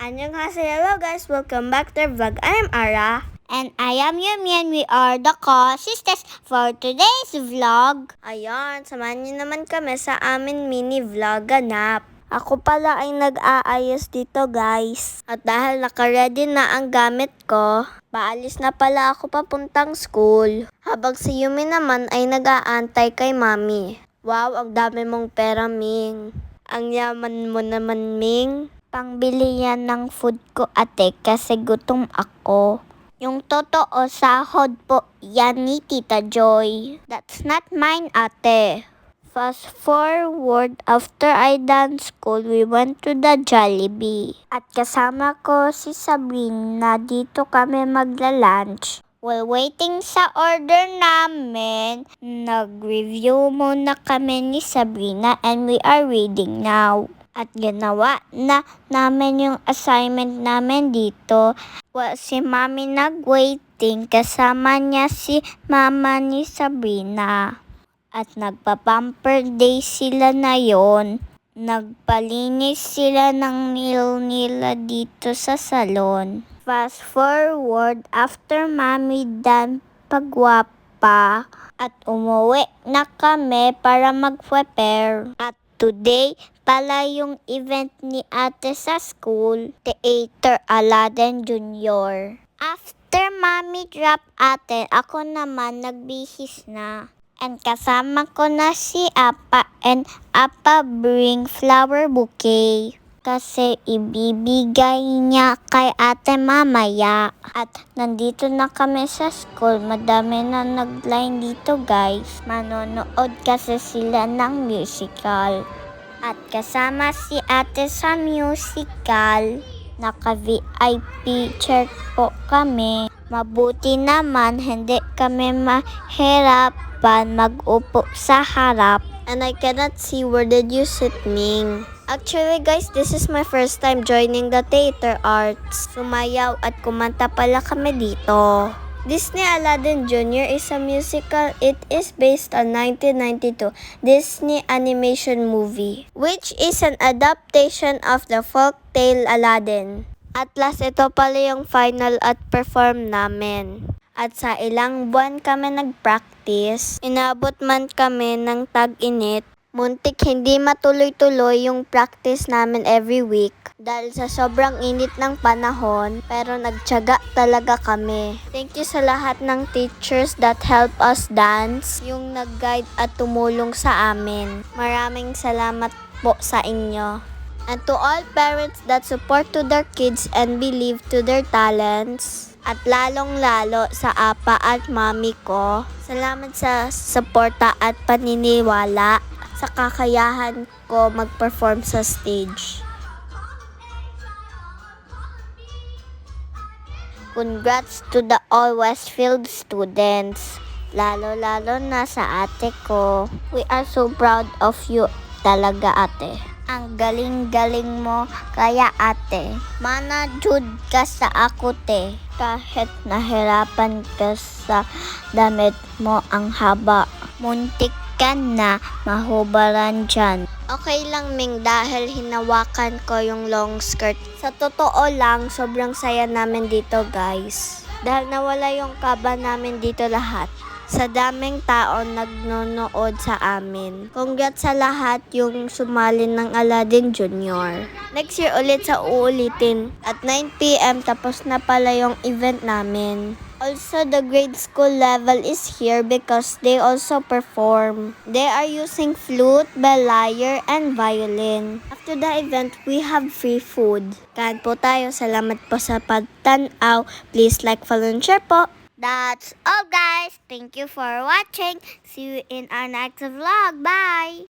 Annyeonghaseyo, hello guys, welcome back to our vlog. I am Ara. And I am Yumi and we are the co-sisters for today's vlog. Ayun, samahan niyo naman kami sa amin mini vlog ganap. Ako pala ay nag-aayos dito guys. At dahil naka-ready na ang gamit ko, paalis na pala ako papuntang school. Habang si Yumi naman ay nag-aantay kay mami. Wow, ang dami mong pera, Ming. Ang yaman mo naman, Ming. Pangbili yan ng food ko ate kasi gutom ako. Yung totoo sahod po yan ni Tita Joy. That's not mine ate. Fast forward, after I done school, we went to the Jollibee. At kasama ko si Sabrina, dito kami magla-lunch. While waiting sa order namin, nag-review muna kami ni Sabrina and we are reading now. At ginawa na namin yung assignment namin dito. Well, si Mami nag-waiting, kasama niya si Mama ni Sabrina. At nagpa-pamper day sila na yon. Nagpalinis sila ng nail nila dito sa salon. Fast forward, after Mami done pagwapa, at umuwi na kami para mag-prepare. At today pala yung event ni ate sa school, Theater Aladdin Jr. After Mami drop ate, ako naman nagbihis na. And kasama ko na si Apa and Apa bring flower bouquet. Kasi ibibigay niya kay ate mamaya. At nandito na kami sa school. Madami na nag-line dito guys. Manonood kasi sila ng musical. At kasama si ate sa musical. Naka-VIP chair po kami. Mabuti naman hindi kami mahirapan mag-upo sa harap. And I cannot see where did you sit, Ming. Actually guys, this is my first time joining the theater arts. Sumayaw at kumanta pala kami dito. Disney Aladdin Jr. is a musical. It is based on 1992 Disney animation movie, which is an adaptation of the folktale Aladdin. At last, ito pala yung final at perform namin. At sa ilang buwan kami nag-practice, inabot man kami ng tag-init. Muntik hindi matuloy-tuloy yung practice namin every week dahil sa sobrang init ng panahon, pero nagtiyaga talaga kami. Thank you sa lahat ng teachers that help us dance, yung nag-guide at tumulong sa amin. Maraming salamat po sa inyo. And to all parents that support to their kids and believe to their talents, at lalong-lalo sa apa at mami ko, salamat sa suporta at paniniwala sa kakayahan ko mag-perform sa stage. Congrats to the all Westfield students, lalo-lalo na sa ate ko. We are so proud of you talaga ate. Ang galing-galing mo kaya ate. Mana jud ka sa ako te. Kahit nahirapan ka sa damit mo ang haba. Muntik ka na mahubaran dyan. Okay lang Ming dahil hinawakan ko yung long skirt. Sa totoo lang, sobrang saya namin dito guys. Dahil nawala yung kaba namin dito lahat. Sa daming tao nagnonood sa amin. Congrats sa lahat yung sumali ng Aladdin Jr. Next year ulit sa uulitin. At 9 PM tapos na pala yung event namin. Also, the grade school level is here because they also perform. They are using flute, bell lyre, and violin. After the event, we have free food. Kain po tayo. Salamat po sa pagtanaw. Please like, follow, and share po. That's all guys. Thank you for watching. See you in our next vlog. Bye!